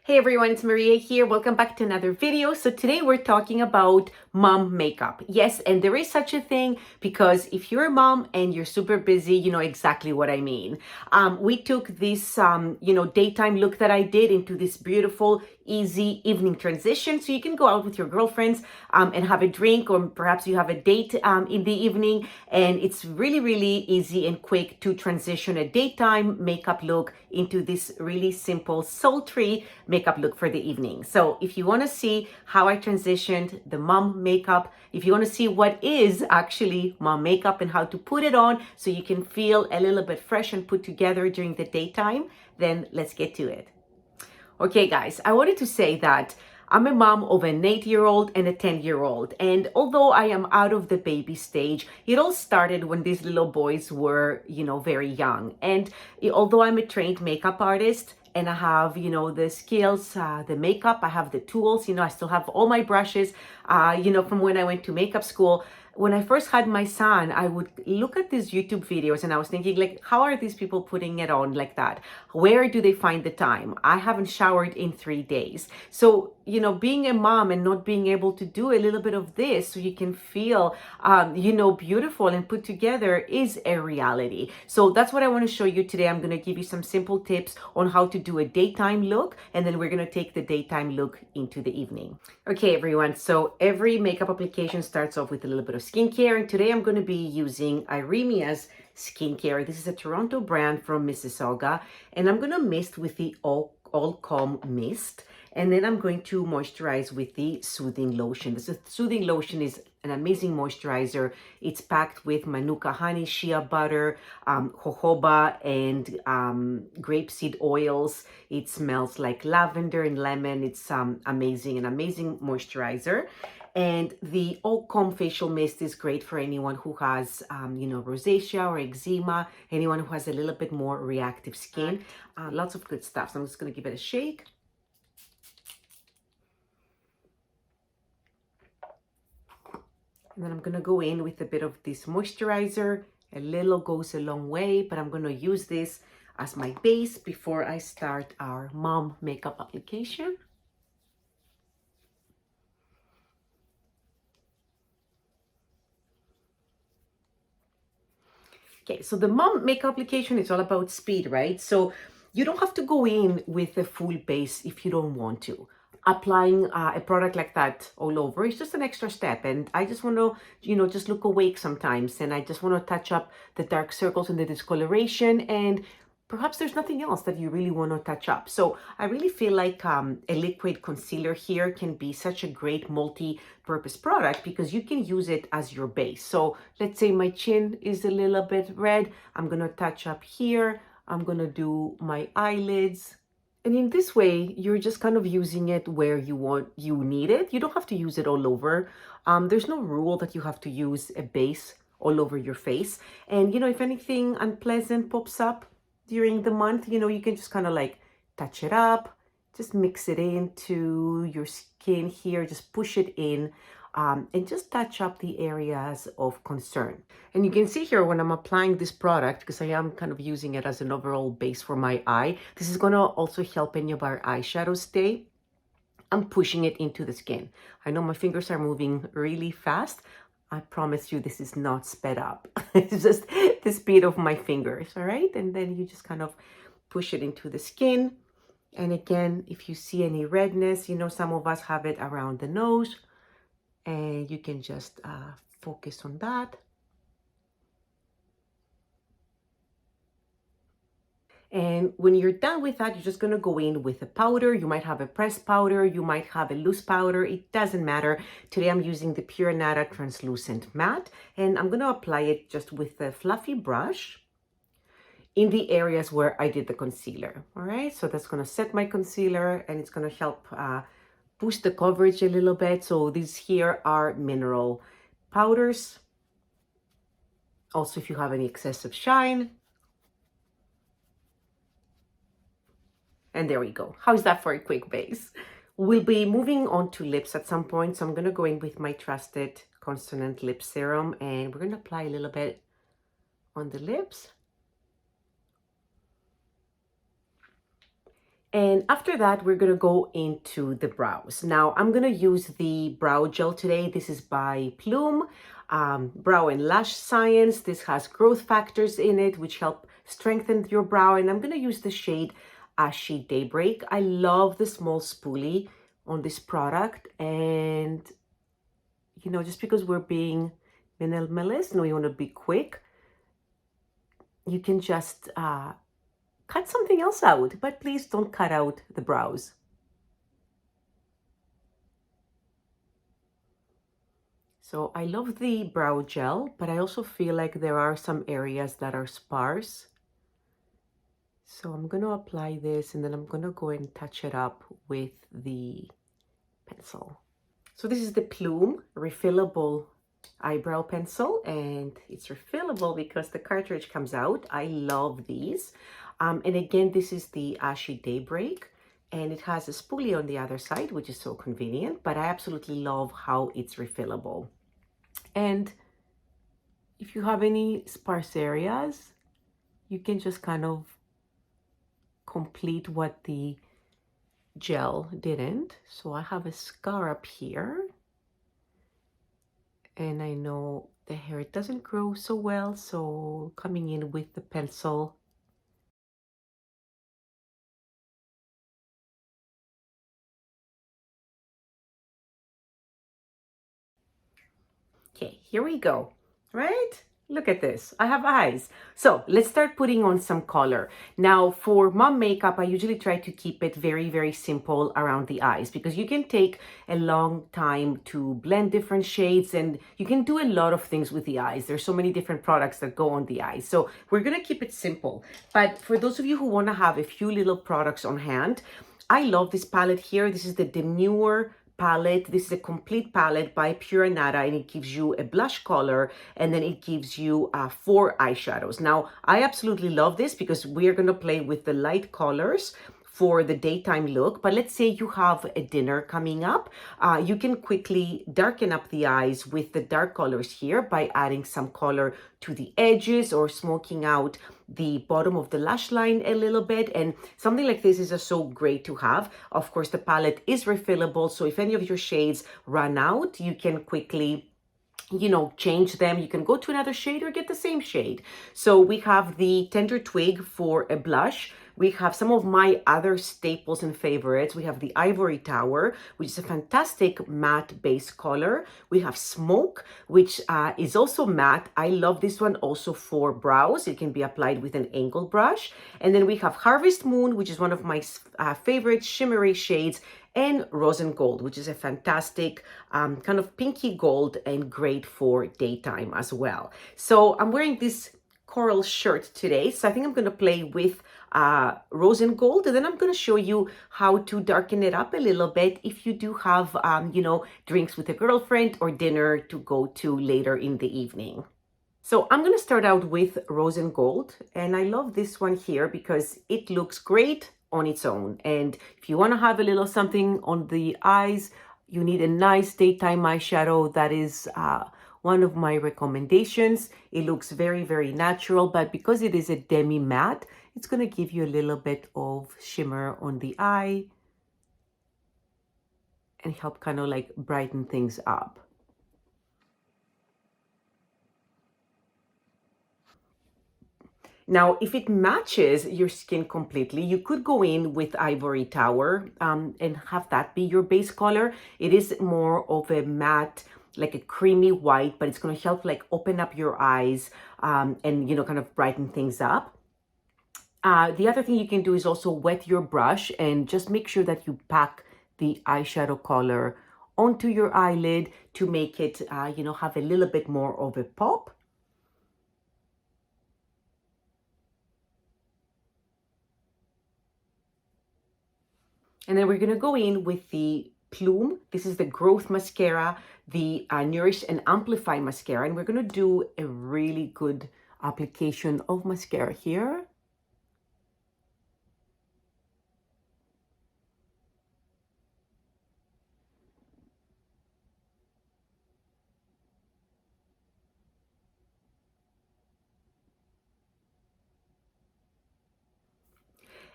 Hey everyone, it's Maria here. Welcome back to another video. So today we're talking about mom makeup. Yes, and there is such a thing because if you're a mom and you're super busy, you know exactly what I mean. We took this, daytime look that I did into this beautiful, easy evening transition. So you can go out with your girlfriends and have a drink, or perhaps you have a date in the evening. And it's really, really easy and quick to transition a daytime makeup look into this really simple, sultry makeup look for the evening. So if you want to see how I transitioned the mom makeup, if you want to see what is actually mom makeup and how to put it on so you can feel a little bit fresh and put together during the daytime, then let's get to it. Okay, guys, I wanted to say that I'm a mom of an 8-year-old and a 10-year-old. And although I am out of the baby stage, it all started when these little boys were, very young. And although I'm a trained makeup artist, and I have, the skills, the makeup, I have the tools, I still have all my brushes, from when I went to makeup school. When I first had my son, I would look at these YouTube videos and I was thinking, like, how are these people putting it on like that? Where do they find the time? I haven't showered in 3 days. So, being a mom and not being able to do a little bit of this so you can feel, beautiful and put together is a reality. So that's what I want to show you today. I'm going to give you some simple tips on how to do a daytime look, and then we're going to take the daytime look into the evening. Okay, everyone. So every makeup application starts off with a little bit of skincare, and today I'm going to be using Iremia's skincare. This is a Toronto brand from Mississauga, and I'm going to mist with the All Calm Mist, and then I'm going to moisturize with the Soothing Lotion. This Soothing Lotion is an amazing moisturizer. It's packed with Manuka honey, shea butter, jojoba, and grapeseed oils. It smells like lavender and lemon. It's amazing, an amazing moisturizer. And the All Calm facial mist is great for anyone who has, rosacea or eczema, anyone who has a little bit more reactive skin. Lots of good stuff. So I'm just going to give it a shake. And then I'm going to go in with a bit of this moisturizer. A little goes a long way, but I'm going to use this as my base before I start our mom makeup application. Okay, so the mom makeup application is all about speed, right? So you don't have to go in with a full base if you don't want to. Applying a product like that all over is just an extra step, and I just want to, just look awake sometimes, and I just want to touch up the dark circles and the discoloration, and perhaps there's nothing else that you really want to touch up. So I really feel like a liquid concealer here can be such a great multi-purpose product because you can use it as your base. So let's say my chin is a little bit red. I'm going to touch up here. I'm going to do my eyelids. And in this way, you're just kind of using it where you need it. You don't have to use it all over. There's no rule that you have to use a base all over your face. And, if anything unpleasant pops up during the month, you can just kind of like touch it up, just mix it into your skin here, just push it in. And just touch up the areas of concern. And you can see here when I'm applying this product, because I am kind of using it as an overall base for my eye, this is going to also help any of our eyeshadows stay. I'm pushing it into the skin. I know my fingers are moving really fast. I promise you this is not sped up. It's just the speed of my fingers, all right? And then you just kind of push it into the skin. And again, if you see any redness, some of us have it around the nose, and you can just focus on that. And when you're done with that, you're just going to go in with a powder. You might have a pressed powder, you might have a loose powder, it doesn't matter. Today I'm using the Pure Anada Translucent Matte, and I'm going to apply it just with a fluffy brush in the areas where I did the concealer. All right, so that's going to set my concealer, and it's going to help boost the coverage a little bit. So these here are mineral powders. Also, if you have any excessive shine. And there we go. How's that for a quick base? We'll be moving on to lips at some point. So I'm going to go in with my trusted Consonant Lip Serum, and we're going to apply a little bit on the lips. And after that, we're gonna go into the brows. Now, I'm gonna use the brow gel today. This is by Plume, Brow and Lash Science. This has growth factors in it, which help strengthen your brow. And I'm gonna use the shade Ashy Daybreak. I love the small spoolie on this product. And, you know, just because we're being minimalist and we wanna be quick, you can just cut something else out, but please don't cut out the brows. So I love the brow gel, but I also feel like there are some areas that are sparse. So I'm going to apply this and then I'm going to go and touch it up with the pencil. So this is the Plume Refillable eyebrow pencil, and it's refillable because the cartridge comes out. I love these. And again, this is the Ashy Daybreak, and it has a spoolie on the other side, which is so convenient, but I absolutely love how it's refillable. And if you have any sparse areas, you can just kind of complete what the gel didn't. So I have a scar up here, and I know the hair doesn't grow so well, so coming in with the pencil. Okay, here we go, right? Look at this, I have eyes. So let's start putting on some color. Now for mom makeup, I usually try to keep it very, very simple around the eyes because you can take a long time to blend different shades and you can do a lot of things with the eyes. There's so many different products that go on the eyes. So we're gonna keep it simple. But for those of you who wanna have a few little products on hand, I love this palette here. This is the Demure palette. This is a complete palette by Pure Anada, and it gives you a blush color and then it gives you 4 eyeshadows. Now, I absolutely love this because we're going to play with the light colors for the daytime look. But let's say you have a dinner coming up, you can quickly darken up the eyes with the dark colors here by adding some color to the edges or smoking out the bottom of the lash line a little bit. And something like this is just so great to have. Of course, the palette is refillable, so if any of your shades run out, you can quickly, you know, change them. You can go to another shade or get the same shade. So we have the Tender Twig for a blush. We have some of my other staples and favorites. We have the Ivory Tower, which is a fantastic matte base color. We have Smoke, which is also matte. I love this one also for brows. It can be applied with an angle brush. And then we have Harvest Moon, which is one of my favorite shimmery shades, and Rosengold, which is a fantastic kind of pinky gold and great for daytime as well. So I'm wearing this coral shirt today, so I think I'm going to play with Rosengold, and then I'm going to show you how to darken it up a little bit if you do have, you know, drinks with a girlfriend or dinner to go to later in the evening. So I'm going to start out with Rosengold, and I love this one here because it looks great on its own. And if you want to have a little something on the eyes, you need a nice daytime eyeshadow. That is one of my recommendations. It looks very, very natural, but because it is a demi matte, it's going to give you a little bit of shimmer on the eye and help kind of like brighten things up. Now, if it matches your skin completely, you could go in with Ivory Tower and have that be your base color. It is more of a matte, like a creamy white, but it's going to help like open up your eyes and, you know, kind of brighten things up. The other thing you can do is also wet your brush and just make sure that you pack the eyeshadow color onto your eyelid to make it, you know, have a little bit more of a pop. And then we're going to go in with the Plume. This is the Growth Mascara, the Nourish and Amplify Mascara. And we're going to do a really good application of mascara here.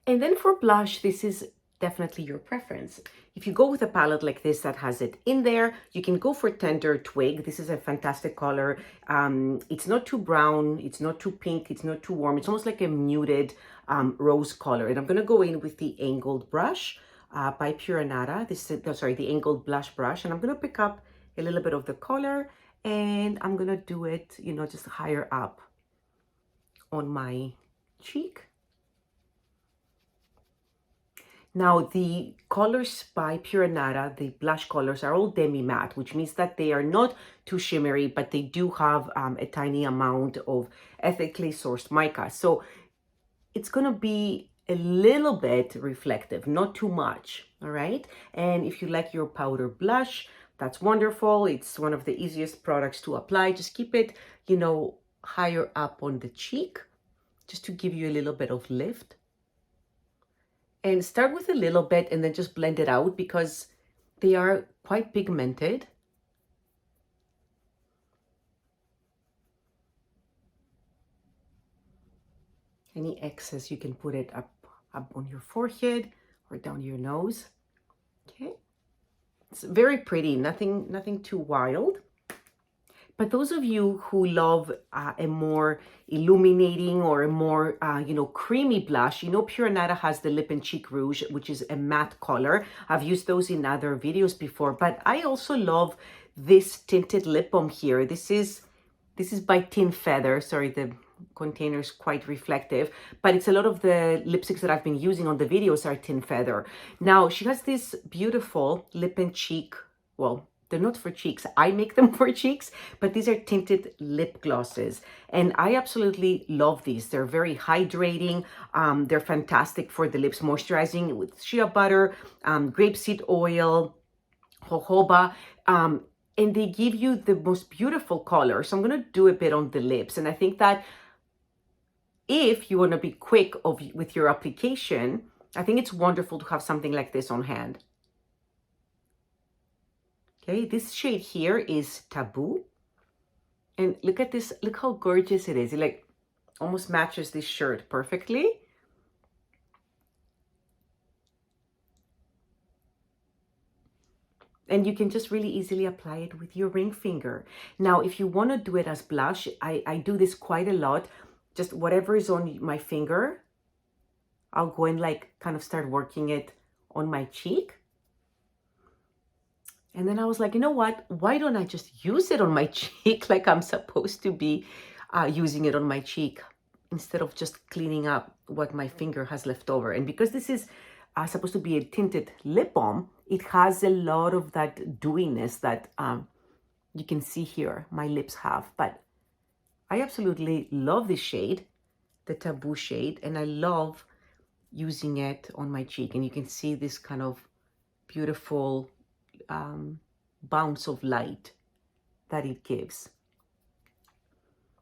And then for blush, this is definitely your preference. If you go with a palette like this that has it in there, you can go for Tender Twig. This is a fantastic color. It's not too brown, it's not too pink, it's not too warm. It's almost like a muted rose color. And I'm gonna go in with the angled brush by Pure Anada. This is, the angled blush brush. And I'm gonna pick up a little bit of the color and I'm gonna do it, you know, just higher up on my cheek. Now, the colors by Pure Anada, the blush colors, are all demi-matte, which means that they are not too shimmery, but they do have a tiny amount of ethically sourced mica. So it's going to be a little bit reflective, not too much, all right? And if you like your powder blush, that's wonderful. It's one of the easiest products to apply. Just keep it, you know, higher up on the cheek, just to give you a little bit of lift. And start with a little bit and then just blend it out because they are quite pigmented. Any excess, you can put it up on your forehead or down your nose. Okay. It's very pretty, nothing too wild. But those of you who love a more illuminating or a more, you know, creamy blush, you know, Pure Anada has the Lip and Cheek Rouge, which is a matte color. I've used those in other videos before, but I also love this tinted lip balm here. This is by Tin Feather. Sorry, the container is quite reflective, but it's a lot of the lipsticks that I've been using on the videos are Tin Feather. Now, she has this beautiful lip and cheek, well, they're not for cheeks. I make them for cheeks, but these are tinted lip glosses. And I absolutely love these. They're very hydrating. They're fantastic for the lips, moisturizing with shea butter, grapeseed oil, jojoba. And they give you the most beautiful color. So I'm going to do a bit on the lips. And I think that if you want to be quick with your application, I think it's wonderful to have something like this on hand. Okay, this shade here is Taboo. And look at this, look how gorgeous it is. It like almost matches this shirt perfectly. And you can just really easily apply it with your ring finger. Now, if you want to do it as blush, I do this quite a lot. Just whatever is on my finger, I'll go and like kind of start working it on my cheek. And then I was like, you know what? Why don't I just use it on my cheek like I'm supposed to be using it on my cheek instead of just cleaning up what my finger has left over. And because this is supposed to be a tinted lip balm, it has a lot of that dewiness that you can see here my lips have. But I absolutely love this shade, the Taboo shade, and I love using it on my cheek. And you can see this kind of beautiful bounce of light that it gives.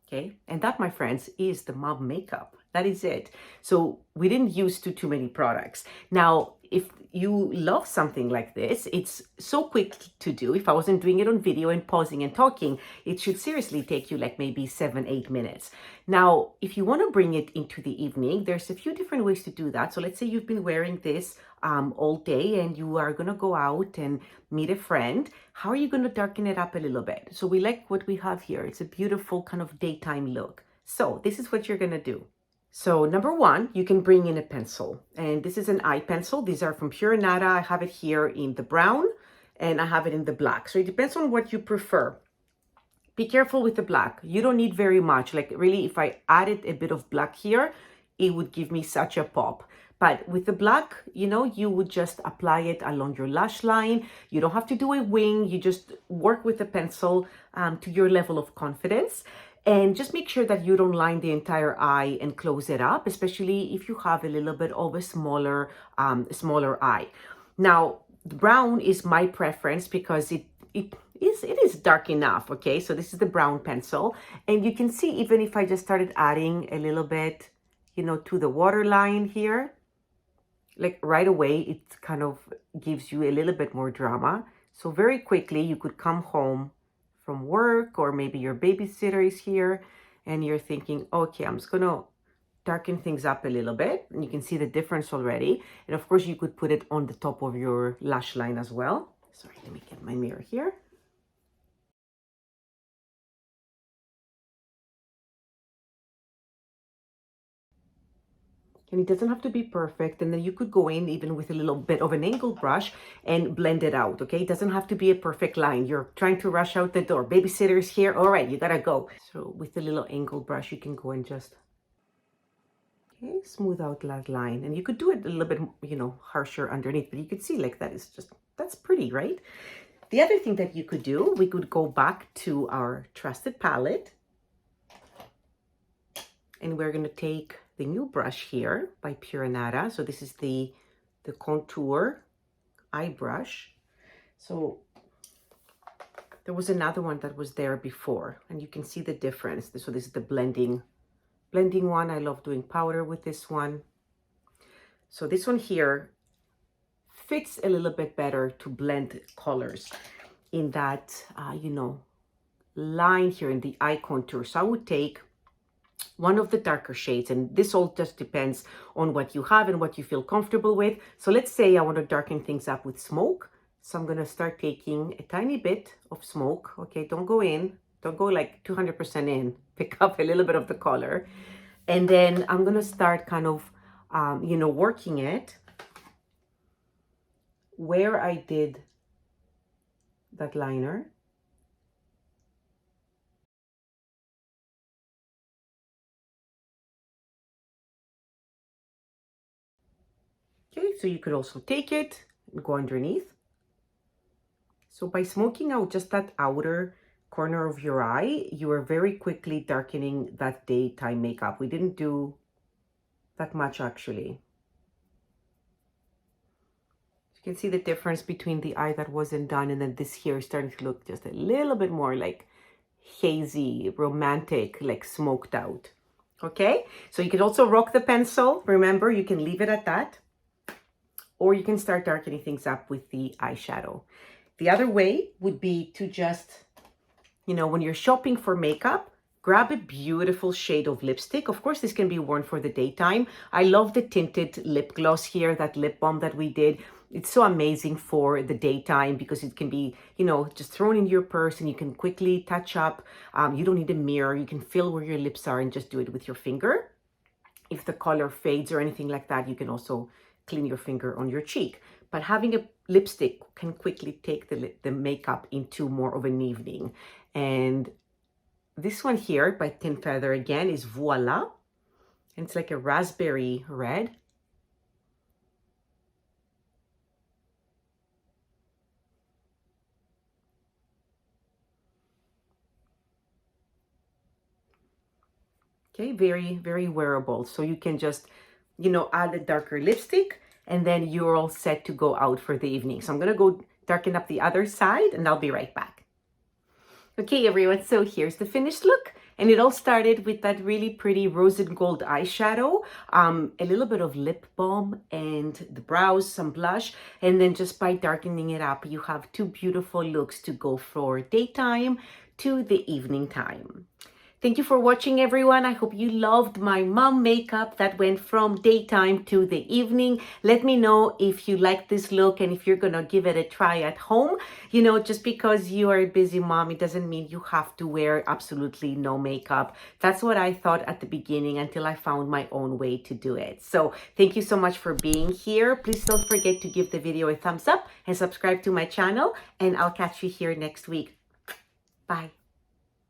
Okay, and that, my friends, is the mom makeup. That is it. So we didn't use too many products. Now, if you love something like this, it's so quick to do. If I wasn't doing it on video and pausing and talking, it should seriously take you like maybe 7-8 minutes. Now, if you want to bring it into the evening, there's a few different ways to do that. So let's say you've been wearing this all day and you are going to go out and meet a friend. How are you going to darken it up a little bit? So we like what we have here. It's a beautiful kind of daytime look. So this is what you're going to do. So number one, you can bring in a pencil, and this is an eye pencil. These are from Pure Anada. I have it here in the brown and I have it in the black. So it depends on what you prefer. Be careful with the black. You don't need very much. Like really, if I added a bit of black here, it would give me such a pop. But with the black, you know, you would just apply it along your lash line. You don't have to do a wing. You just work with the pencil to your level of confidence. And just make sure that you don't line the entire eye and close it up, especially if you have a little bit of a smaller eye. Now, the brown is my preference because it is dark enough, okay? So this is the brown pencil. And you can see, even if I just started adding a little bit, you know, to the waterline here, like right away, it kind of gives you a little bit more drama. So very quickly, you could come home from work, or maybe your babysitter is here and you're thinking, okay, I'm just gonna darken things up a little bit, and you can see the difference already. And of course, you could put it on the top of your lash line as well. Sorry, let me get my mirror here. And it doesn't have to be perfect. And then you could go in even with a little bit of an angled brush and blend it out, okay? It doesn't have to be a perfect line. You're trying to rush out the door. Babysitter's here. All right, you gotta go. So with a little angled brush, you can go and just, okay, smooth out that line. And you could do it a little bit, you know, harsher underneath, but you could see like that is just, that's pretty, right? The other thing that you could do, we could go back to our trusted palette. And we're gonna take the new brush here by Pure Anada. So this is the contour eye brush. So there was another one that was there before, and you can see the difference. So this is the blending one. I love doing powder with this one. So this one here fits a little bit better to blend colors in that, you know, line here in the eye contour. So I would take one of the darker shades, and this all just depends on what you have and what you feel comfortable with. So let's say I want to darken things up with smoke. So I'm going to start taking a tiny bit of smoke. Okay, don't go like 200% in. Pick up a little bit of the color. And then I'm going to start kind of, you know, working it where I did that liner. Okay, so you could also take it and go underneath. So by smoking out just that outer corner of your eye, you are very quickly darkening that daytime makeup. We didn't do that much actually. You can see the difference between the eye that wasn't done and then this here is starting to look just a little bit more like hazy, romantic, like smoked out. Okay, so you can also rock the pencil. Remember, you can leave it at that. Or you can start darkening things up with the eyeshadow. The other way would be to just, you know, when you're shopping for makeup, grab a beautiful shade of lipstick. Of course, this can be worn for the daytime. I love the tinted lip gloss here, that lip balm that we did. It's so amazing for the daytime because it can be, you know, just thrown in your purse and you can quickly touch up. You don't need a mirror. You can feel where your lips are and just do it with your finger. If the color fades or anything like that, you can also clean your finger on your cheek. But having a lipstick can quickly take the makeup into more of an evening. And this one here by Thin Feather again is Voila. And it's like a raspberry red. Okay, very, very wearable. So you can just, you know, add a darker lipstick and then you're all set to go out for the evening. So I'm going to go darken up the other side and I'll be right back. Okay, everyone, so here's the finished look. And it all started with that really pretty Rosengold eyeshadow, a little bit of lip balm and the brows, some blush. And then just by darkening it up, you have two beautiful looks to go for daytime to the evening time. Thank you for watching, everyone. I hope you loved my mom makeup that went from daytime to the evening. Let me know if you like this look and if you're gonna give it a try at home. You know, just because you are a busy mom, it doesn't mean you have to wear absolutely no makeup. That's what I thought at the beginning until I found my own way to do it. So thank you so much for being here. Please don't forget to give the video a thumbs up and subscribe to my channel, and I'll catch you here next week. Bye.